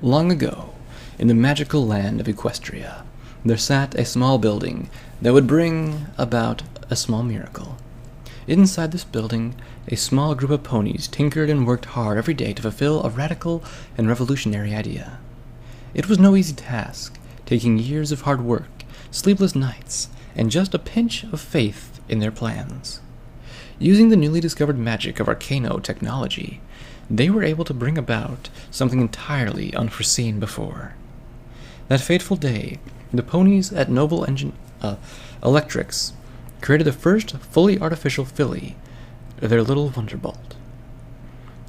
Long ago, in the magical land of Equestria, there sat a small building that would bring about a small miracle. Inside this building, a small group of ponies tinkered and worked hard every day to fulfill a radical and revolutionary idea. It was no easy task, taking years of hard work, sleepless nights, and just a pinch of faith in their plans. Using the newly discovered magic of Arcano technology, they were able to bring about something entirely unforeseen before. That fateful day, the ponies at Noble Electrics created the first fully artificial filly, their little Wonderbolt.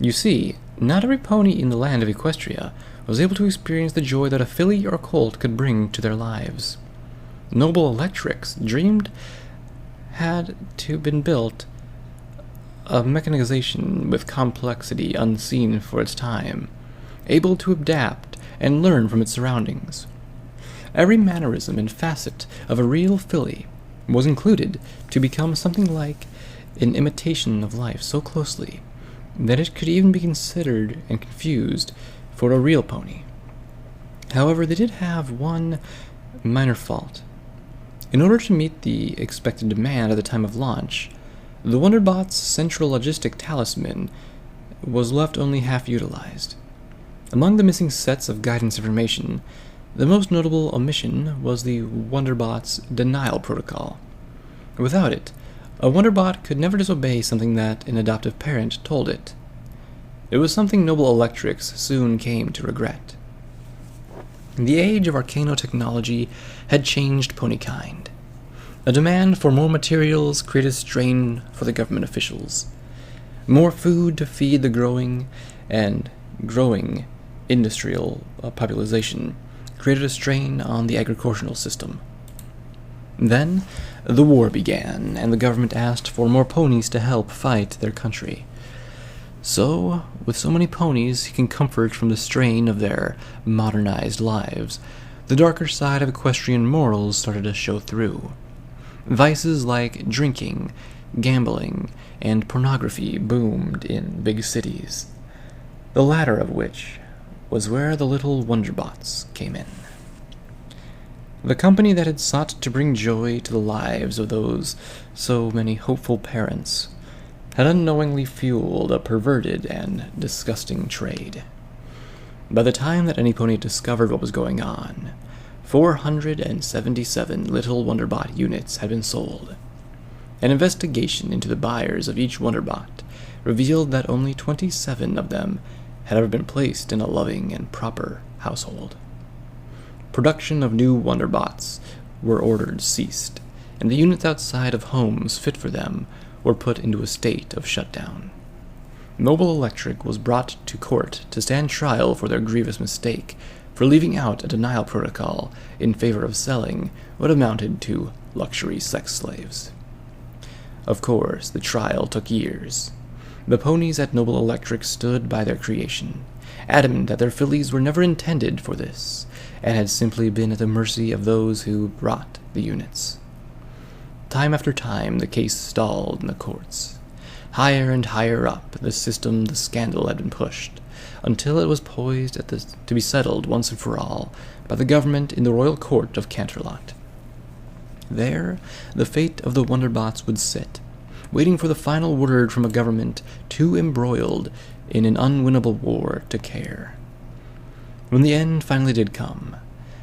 You see, not every pony in the land of Equestria was able to experience the joy that a filly or colt could bring to their lives. Noble Electrics dreamed had to been built a mechanization with complexity unseen for its time, able to adapt and learn from its surroundings. Every mannerism and facet of a real filly was included to become something like an imitation of life so closely that it could even be considered and confused for a real pony. However, they did have one minor fault. In order to meet the expected demand at the time of launch, the Wonderbot's central logistic talisman was left only half utilized. Among the missing sets of guidance information, the most notable omission was the Wonderbot's denial protocol. Without it, a Wonderbot could never disobey something that an adoptive parent told it. It was something Noble Electrics soon came to regret. The age of Arcano technology had changed ponykind. A demand for more materials created strain for the government officials. More food to feed the growing industrial population created a strain on the agricultural system. Then, the war began, and the government asked for more ponies to help fight their country. So, with so many ponies seeking comfort from the strain of their modernized lives, the darker side of equestrian morals started to show through. Vices like drinking, gambling, and pornography boomed in big cities, the latter of which was where the little Wonderbots came in. The company that had sought to bring joy to the lives of those so many hopeful parents had unknowingly fueled a perverted and disgusting trade. By the time that any pony discovered what was going on, 477 little Wonderbot units had been sold. An investigation into the buyers of each Wonderbot revealed that only 27 of them had ever been placed in a loving and proper household. Production of new Wonderbots were ordered ceased, and the units outside of homes fit for them were put into a state of shutdown. Noble Electric was brought to court to stand trial for their grievous mistake for leaving out a denial protocol in favor of selling what amounted to luxury sex slaves. Of course, the trial took years. The ponies at Noble Electric stood by their creation, adamant that their fillies were never intended for this, and had simply been at the mercy of those who brought the units. Time after time, the case stalled in the courts. Higher and higher up the system the scandal had been pushed, until it was poised to be settled once and for all by the government in the royal court of Canterlot. There, the fate of the Wonderbots would sit, waiting for the final word from a government too embroiled in an unwinnable war to care. When the end finally did come,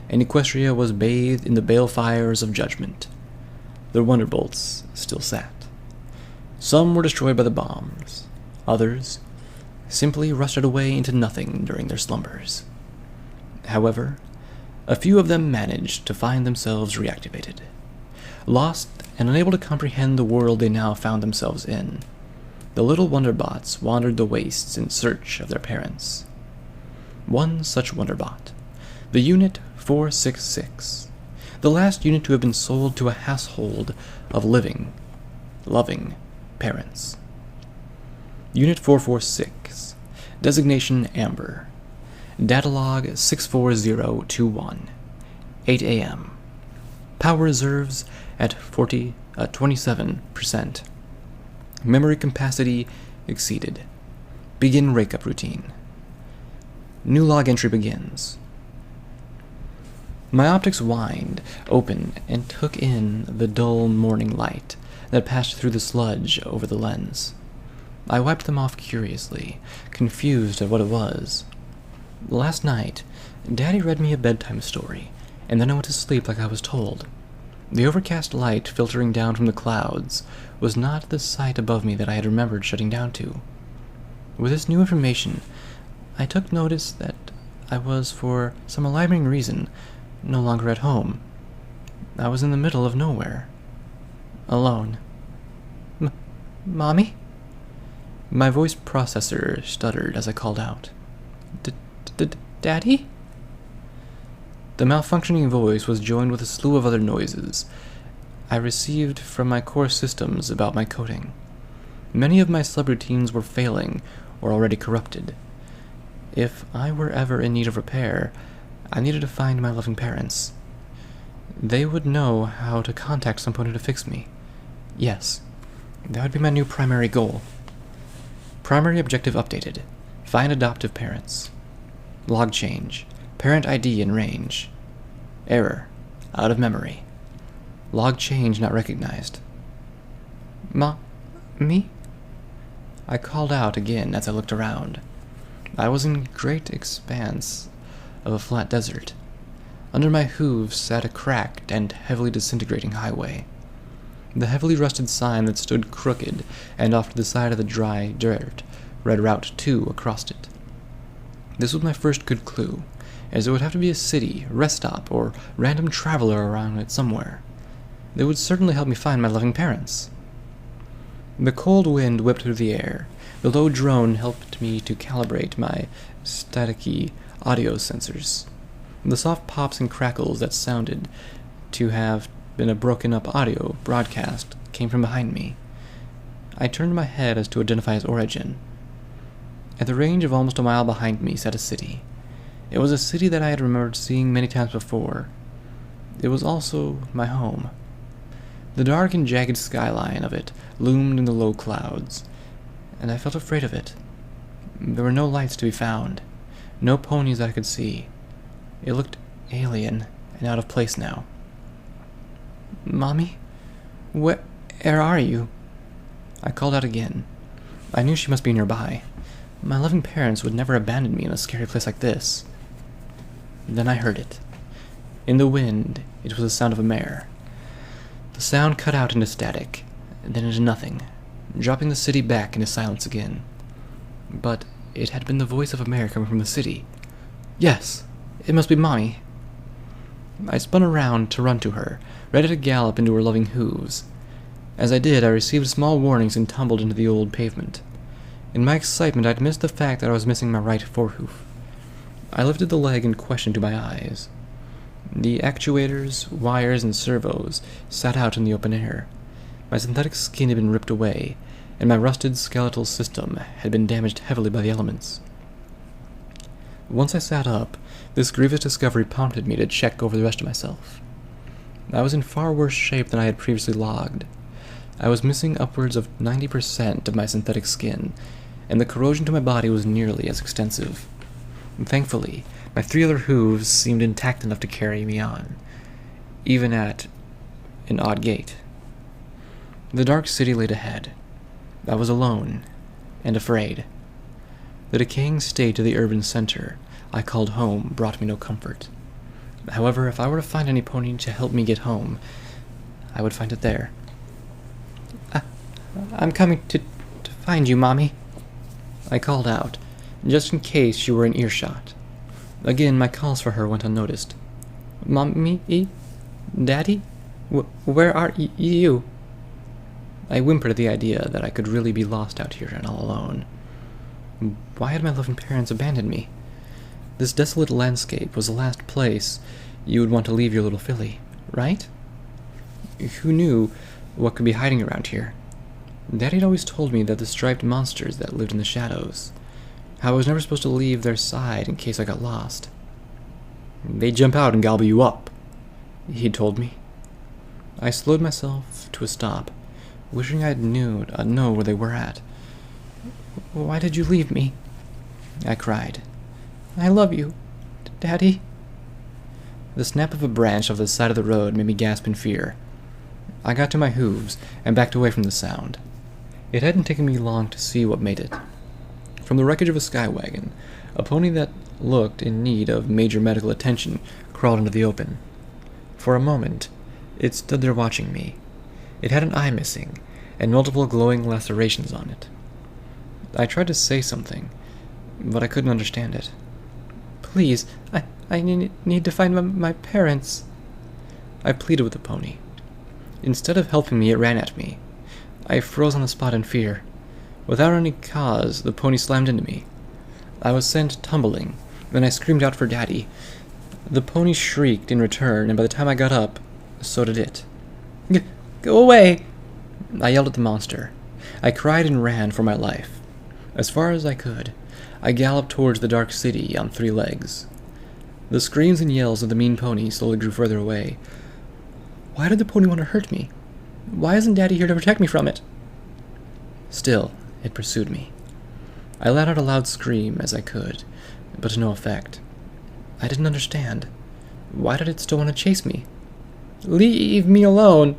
and Equestria was bathed in the balefires of judgment, the Wonderbolts still sat. Some were destroyed by the bombs, others simply rusted away into nothing during their slumbers. However, a few of them managed to find themselves reactivated. Lost and unable to comprehend the world they now found themselves in, the little Wonderbots wandered the wastes in search of their parents. One such Wonderbot, the Unit 466, the last unit to have been sold to a household of living, loving parents. Unit 446, designation Amber, datalog 64021, 8 a.m. Power reserves at 27%. Memory capacity exceeded. Begin rake-up routine. New log entry begins. My optics whined open and took in the dull morning light that passed through the sludge over the lens. I wiped them off curiously, confused at what it was. Last night, Daddy read me a bedtime story, and then I went to sleep like I was told. The overcast light filtering down from the clouds was not the sight above me that I had remembered shutting down to. With this new information, I took notice that I was, for some alarming reason, no longer at home. I was in the middle of nowhere. Alone. Mommy? My voice processor stuttered as I called out. Daddy? The malfunctioning voice was joined with a slew of other noises I received from my core systems about my coding. Many of my subroutines were failing or already corrupted. If I were ever in need of repair, I needed to find my loving parents. They would know how to contact someone to fix me. Yes, that would be my new primary goal. Primary objective updated. Find adoptive parents. Log change. Parent ID in range. Error. Out of memory. Log change not recognized. Me? I called out again as I looked around. I was in great expanse of a flat desert. Under my hooves sat a cracked and heavily disintegrating highway. The heavily rusted sign that stood crooked and off to the side of the dry dirt read Route 2 across it. This was my first good clue, as there would have to be a city, rest stop, or random traveler around it somewhere. They would certainly help me find my loving parents. The cold wind whipped through the air. The low drone helped me to calibrate my staticky audio sensors. The soft pops and crackles that sounded to have been a broken-up audio broadcast came from behind me. I turned my head as to identify its origin. At the range of almost a mile behind me sat a city. It was a city that I had remembered seeing many times before. It was also my home. The dark and jagged skyline of it loomed in the low clouds, and I felt afraid of it. There were no lights to be found, no ponies that I could see. It looked alien and out of place now. Mommy? Where are you? I called out again. I knew she must be nearby. My loving parents would never abandon me in a scary place like this. Then I heard it. In the wind, it was the sound of a mare. The sound cut out into static, then into nothing, dropping the city back into silence again. But it had been the voice of a mare coming from the city. Yes, it must be Mommy. I spun around to run to her, ready to gallop into her loving hooves. As I did, I received small warnings and tumbled into the old pavement. In my excitement, I'd missed the fact that I was missing my right forehoof. I lifted the leg in question to my eyes. The actuators, wires, and servos sat out in the open air. My synthetic skin had been ripped away, and my rusted skeletal system had been damaged heavily by the elements. Once I sat up, this grievous discovery prompted me to check over the rest of myself. I was in far worse shape than I had previously logged. I was missing upwards of 90% of my synthetic skin, and the corrosion to my body was nearly as extensive. Thankfully, my 3 other hooves seemed intact enough to carry me on, even at an odd gait. The dark city laid ahead. I was alone, and afraid. The decaying state of the urban center I called home brought me no comfort. However, if I were to find any pony to help me get home, I would find it there. I'm coming to find you, Mommy. I called out, just in case she were in earshot. Again, my calls for her went unnoticed. Mommy? Daddy? Where are you? I whimpered at the idea that I could really be lost out here and all alone. Why had my loving parents abandoned me? This desolate landscape was the last place you would want to leave your little filly, right? Who knew what could be hiding around here? Daddy had always told me that the striped monsters that lived in the shadows, how I was never supposed to leave their side in case I got lost. They'd jump out and gobble you up, he'd told me. I slowed myself to a stop, wishing I'd know where they were at. Why did you leave me? I cried. I love you, Daddy. The snap of a branch off the side of the road made me gasp in fear. I got to my hooves and backed away from the sound. It hadn't taken me long to see what made it. From the wreckage of a sky wagon, a pony that looked in need of major medical attention crawled into the open. For a moment, it stood there watching me. It had an eye missing, and multiple glowing lacerations on it. I tried to say something, but I couldn't understand it. Please, I need to find my parents. I pleaded with the pony. Instead of helping me, it ran at me. I froze on the spot in fear. Without any cause, the pony slammed into me. I was sent tumbling, then I screamed out for Daddy. The pony shrieked in return, and by the time I got up, so did it. Go away! I yelled at the monster. I cried and ran for my life. As far as I could, I galloped towards the dark city on 3 legs. The screams and yells of the mean pony slowly drew further away. Why did the pony want to hurt me? Why isn't Daddy here to protect me from it? Still, it pursued me. I let out a loud scream as I could, but to no effect. I didn't understand. Why did it still want to chase me? Leave me alone!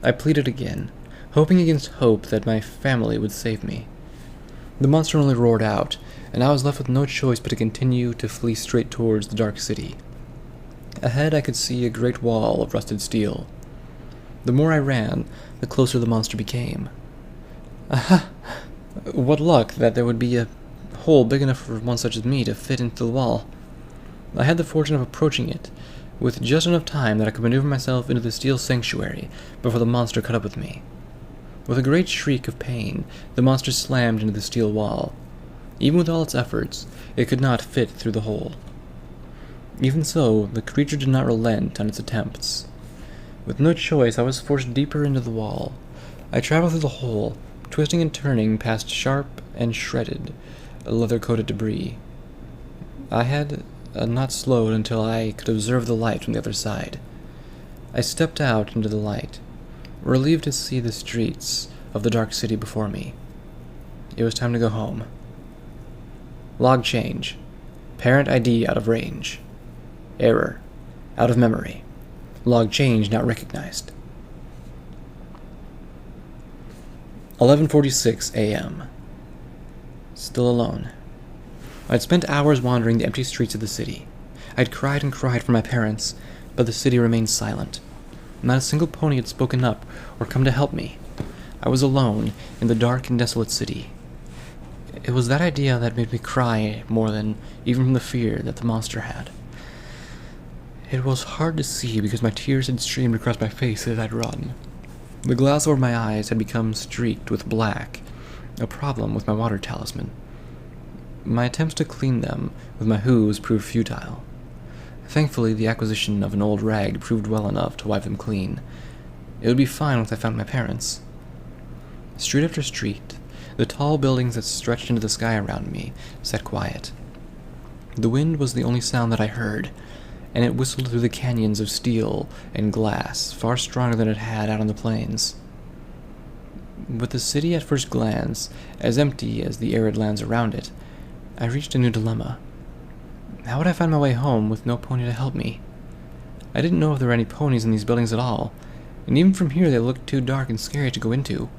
I pleaded again, hoping against hope that my family would save me. The monster only roared out, and I was left with no choice but to continue to flee straight towards the dark city. Ahead I could see a great wall of rusted steel. The more I ran, the closer the monster became. Aha! What luck that there would be a hole big enough for one such as me to fit into the wall. I had the fortune of approaching it, with just enough time that I could maneuver myself into the steel sanctuary before the monster caught up with me. With a great shriek of pain, the monster slammed into the steel wall. Even with all its efforts, it could not fit through the hole. Even so, the creature did not relent on its attempts. With no choice, I was forced deeper into the wall. I traveled through the hole, twisting and turning past sharp and shredded, leather-coated debris. I had not slowed until I could observe the light from the other side. I stepped out into the light, relieved to see the streets of the dark city before me. It was time to go home. Log change. Parent ID out of range. Error. Out of memory. Log change not recognized. 11:46 a.m. Still alone. I'd spent hours wandering the empty streets of the city. I'd cried and cried for my parents, but the city remained silent. Not a single pony had spoken up or come to help me. I was alone in the dark and desolate city. It was that idea that made me cry more than even from the fear that the monster had. It was hard to see because my tears had streamed across my face as I'd run. The glass over my eyes had become streaked with black, a problem with my water talisman. My attempts to clean them with my hooves proved futile. Thankfully, the acquisition of an old rag proved well enough to wipe them clean. It would be fine once I found my parents. Street after street, the tall buildings that stretched into the sky around me sat quiet. The wind was the only sound that I heard, and it whistled through the canyons of steel and glass far stronger than it had out on the plains. With the city at first glance as empty as the arid lands around it, I reached a new dilemma. How would I find my way home with no pony to help me? I didn't know if there were any ponies in these buildings at all, and even from here they looked too dark and scary to go into.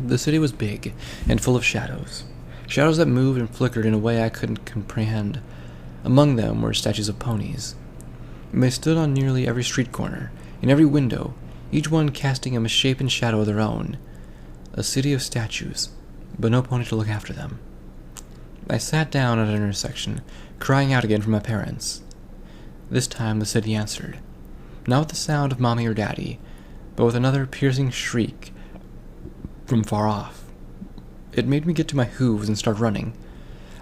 The city was big and full of shadows, shadows that moved and flickered in a way I couldn't comprehend. Among them were statues of ponies. They stood on nearly every street corner, in every window, each one casting a misshapen shadow of their own. A city of statues, but no pony to look after them. I sat down at an intersection, crying out again for my parents. This time the city answered, not with the sound of Mommy or Daddy, but with another piercing shriek from far off. It made me get to my hooves and start running.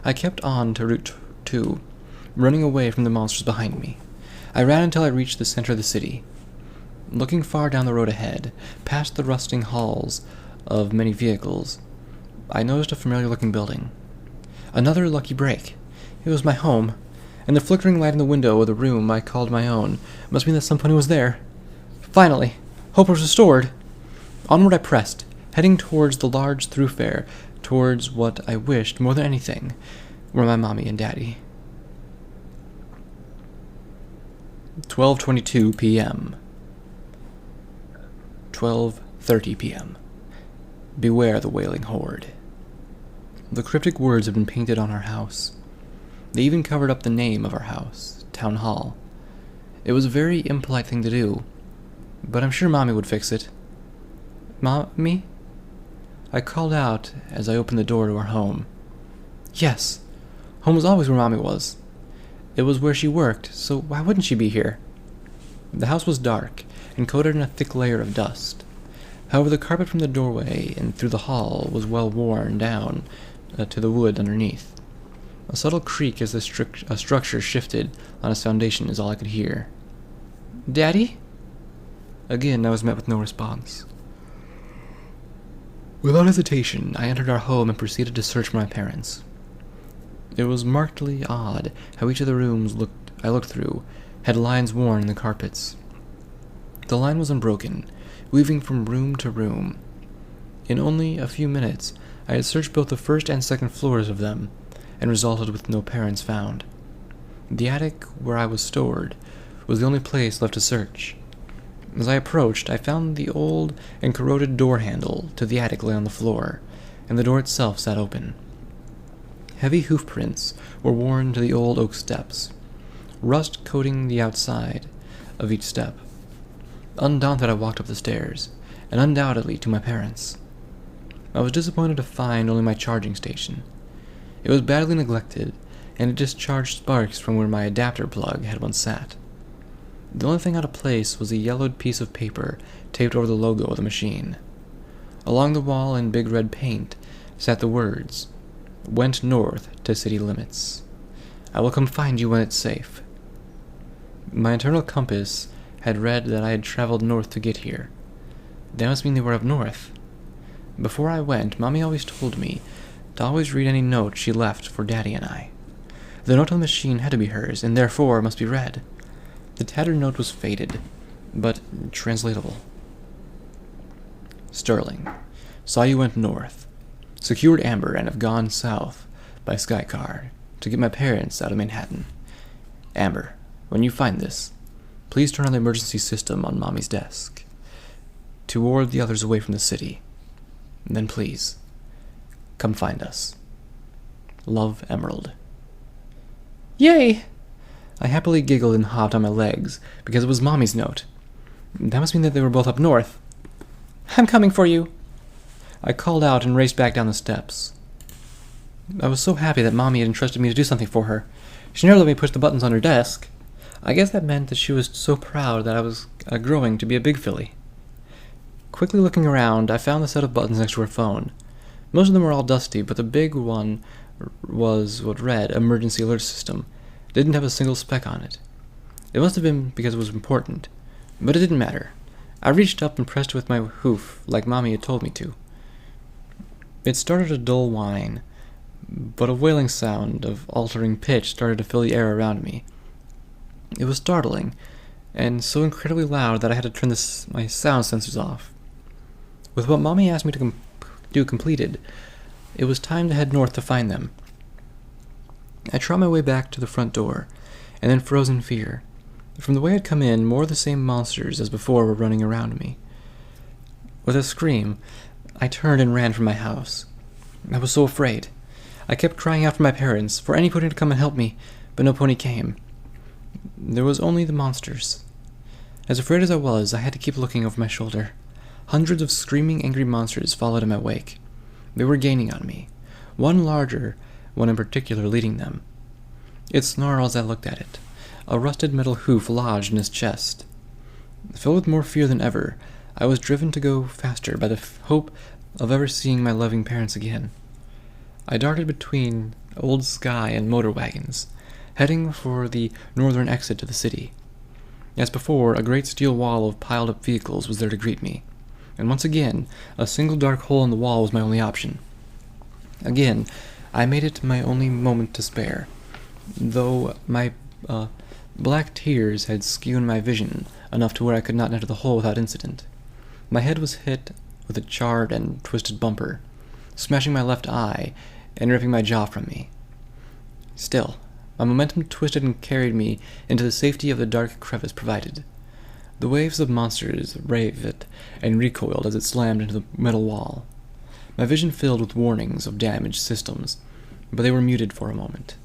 I kept on to Route 2, running away from the monsters behind me. I ran until I reached the center of the city. Looking far down the road ahead, past the rusting halls of many vehicles, I noticed a familiar-looking building. Another lucky break. It was my home, and the flickering light in the window of the room I called my own must mean that some pony was there. Finally, hope was restored. Onward I pressed, heading towards the large thoroughfare, towards what I wished more than anything, were my mommy and daddy. 12:22 p.m. 12:30 p.m. Beware the wailing horde. The cryptic words had been painted on our house. They even covered up the name of our house, Town Hall. It was a very impolite thing to do, but I'm sure Mommy would fix it. Mommy? I called out as I opened the door to our home. Yes, home was always where Mommy was. It was where she worked, so why wouldn't she be here? The house was dark and coated in a thick layer of dust. However, the carpet from the doorway and through the hall was well worn down to the wood underneath. A subtle creak as the structure shifted on its foundation is all I could hear. Daddy? Again, I was met with no response. Without hesitation, I entered our home and proceeded to search for my parents. It was markedly odd how each of the rooms I looked through had lines worn in the carpets. The line was unbroken, weaving from room to room. In only a few minutes, I had searched both the first and second floors of them, and resulted with no parents found. The attic, where I was stored, was the only place left to search. As I approached, I found the old and corroded door handle to the attic lay on the floor, and the door itself sat open. Heavy hoof prints were worn to the old oak steps, rust coating the outside of each step. Undaunted, I walked up the stairs, and undoubtedly to my parents. I was disappointed to find only my charging station. It was badly neglected, and it discharged sparks from where my adapter plug had once sat. The only thing out of place was a yellowed piece of paper taped over the logo of the machine. Along the wall in big red paint sat the words, "Went north to city limits. I will come find you when it's safe." My internal compass had read that I had traveled north to get here. That must mean they were up north. Before I went, Mommy always told me to always read any note she left for Daddy and I. The note on the machine had to be hers, and therefore must be read. The tattered note was faded, but translatable. Sterling, saw you went north. Secured Amber and have gone south by Skycar to get my parents out of Manhattan. Amber, when you find this, please turn on the emergency system on Mommy's desk to ward the others away from the city. And then please, come find us. Love, Emerald. Yay! I happily giggled and hopped on my legs, because it was Mommy's note. That must mean that they were both up north. I'm coming for you! I called out and raced back down the steps. I was so happy that Mommy had entrusted me to do something for her. She never let me push the buttons on her desk. I guess that meant that she was so proud that I was growing to be a big filly. Quickly looking around, I found the set of buttons next to her phone. Most of them were all dusty, but the big one was what read Emergency Alert System. It didn't have a single speck on it. It must have been because it was important, but it didn't matter. I reached up and pressed it with my hoof, like Mommy had told me to. It started a dull whine, but a wailing sound of altering pitch started to fill the air around me. It was startling, and so incredibly loud that I had to turn my sound sensors off. With what Mommy asked me to do completed, it was time to head north to find them. I trod my way back to the front door, and then froze in fear. From the way I'd come in, more of the same monsters as before were running around me. With a scream, I turned and ran from my house. I was so afraid. I kept crying out for my parents, for any pony to come and help me, but no pony came. There was only the monsters. As afraid as I was, I had to keep looking over my shoulder. Hundreds of screaming, angry monsters followed in my wake. They were gaining on me, one larger, one in particular leading them. It snarled as I looked at it, a rusted metal hoof lodged in his chest. Filled with more fear than ever, I was driven to go faster by the hope of ever seeing my loving parents again. I darted between Old Sky and motor wagons, heading for the northern exit to the city. As before, a great steel wall of piled-up vehicles was there to greet me, and once again, a single dark hole in the wall was my only option. Again, I made it my only moment to spare, though my black tears had skewn my vision enough to where I could not enter the hole without incident. My head was hit with a charred and twisted bumper, smashing my left eye and ripping my jaw from me. Still, my momentum twisted and carried me into the safety of the dark crevice provided. The waves of monsters raved and recoiled as it slammed into the metal wall. My vision filled with warnings of damaged systems, but they were muted for a moment.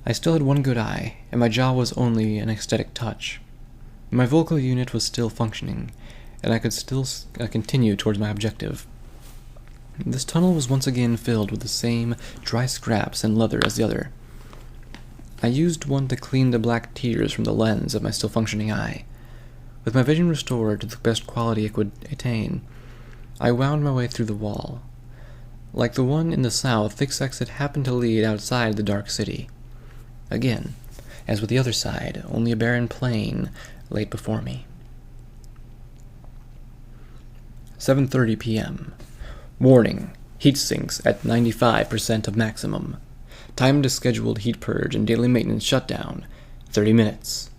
I still had one good eye, and my jaw was only an aesthetic touch. My vocal unit was still functioning, and I could still continue towards my objective. This tunnel was once again filled with the same dry scraps and leather as the other. I used one to clean the black tears from the lens of my still functioning eye. With my vision restored to the best quality it could attain, I wound my way through the wall. Like the one in the south, this exit happened to lead outside the dark city. Again, as with the other side, only a barren plain lay before me. 7:30 p.m. Warning: heat sinks at 95% of maximum. Time to scheduled heat purge and daily maintenance shutdown, 30 minutes.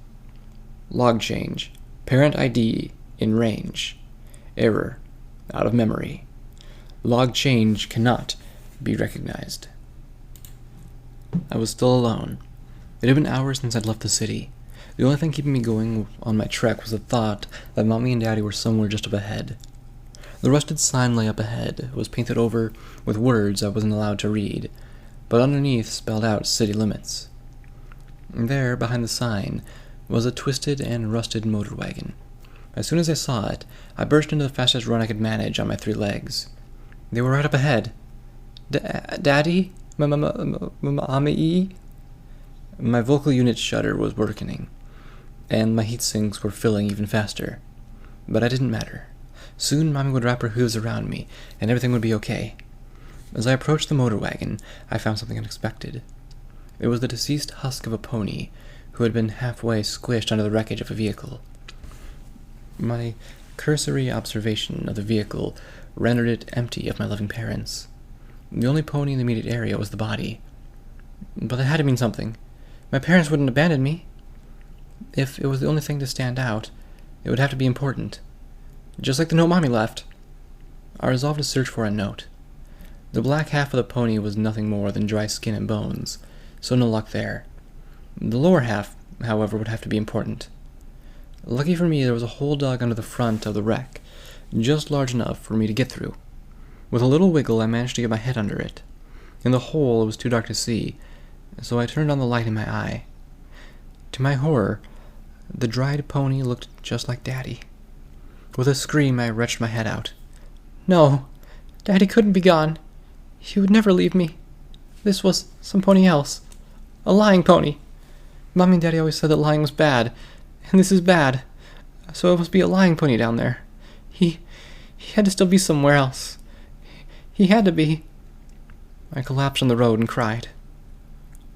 Log change: parent ID in range. Error: out of memory. Log change cannot be recognized. I was still alone. It had been hours since I'd left the city. The only thing keeping me going on my trek was the thought that Mommy and Daddy were somewhere just up ahead. The rusted sign lay up ahead. It was painted over with words I wasn't allowed to read, but underneath spelled out city limits. There, behind the sign, was a twisted and rusted motor wagon. As soon as I saw it, I burst into the fastest run I could manage on my 3 legs. They were right up ahead. Daddy? Mommy? My vocal unit shudder was working, and my heat sinks were filling even faster. But it didn't matter. Soon Mommy would wrap her hooves around me, and everything would be okay. As I approached the motor wagon, I found something unexpected. It was the deceased husk of a pony, who had been halfway squished under the wreckage of a vehicle. My cursory observation of the vehicle rendered it empty of my loving parents. The only pony in the immediate area was the body. But that had to mean something. My parents wouldn't abandon me. If it was the only thing to stand out, it would have to be important. Just like the note Mommy left. I resolved to search for a note. The black half of the pony was nothing more than dry skin and bones, so no luck there. The lower half, however, would have to be important. Lucky for me, there was a hole dug under the front of the wreck, just large enough for me to get through. With a little wiggle, I managed to get my head under it. In the hole, it was too dark to see, so I turned on the light in my eye. To my horror, the dried pony looked just like Daddy. With a scream, I wrenched my head out. No, Daddy couldn't be gone. He would never leave me. This was some pony else. A lying pony. Mommy and Daddy always said that lying was bad, and this is bad. So it must be a lying pony down there. He had to still be somewhere else. He had to be. I collapsed on the road and cried.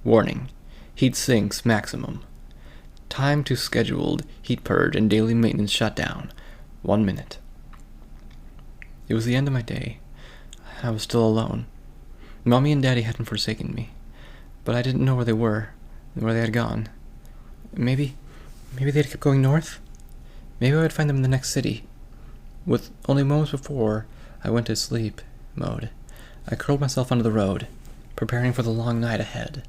Warning: heat sinks maximum. Time to scheduled heat purge and daily maintenance shutdown, 1 minute. It was the end of my day. I was still alone. Mommy and Daddy hadn't forsaken me, but I didn't know where they were, where they had gone. Maybe they'd kept going north? Maybe I would find them in the next city. With only moments before I went to sleep mode, I curled myself onto the road, preparing for the long night ahead.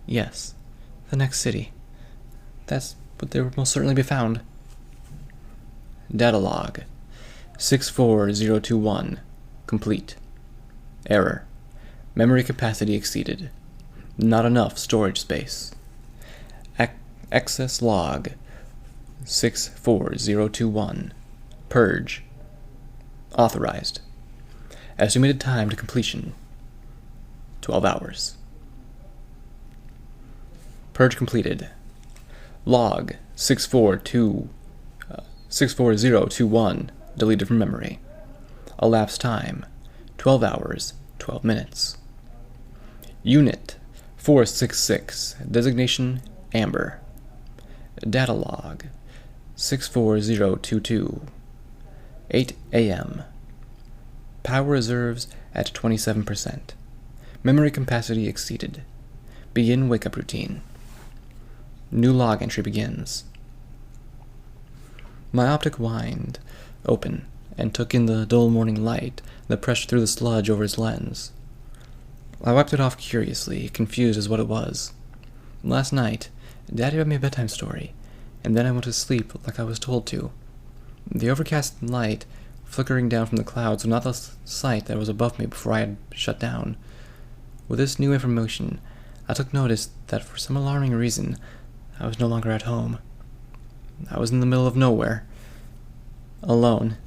Yes, the next city. That's what they would most certainly be found. Data log 64021. Complete. Error: memory capacity exceeded. Not enough storage space. Excess log 64021. Purge. Authorized. Estimated time to completion: 12 hours. Purge completed. Log 64021 deleted from memory. Elapsed time: 12 hours, 12 minutes. Unit 466. Designation Amber. Data log 64022. 8 a.m. Power reserves at 27%. Memory capacity exceeded. Begin wake-up routine. New log entry begins. My optic whined open and took in the dull morning light that pressed through the sludge over his lens. I wiped it off curiously, confused as what it was. Last night, Daddy read me a bedtime story, and then I went to sleep like I was told to. The overcast light flickering down from the clouds was not the sight that was above me before I had shut down. With this new information, I took notice that for some alarming reason, I was no longer at home. I was in the middle of nowhere, alone,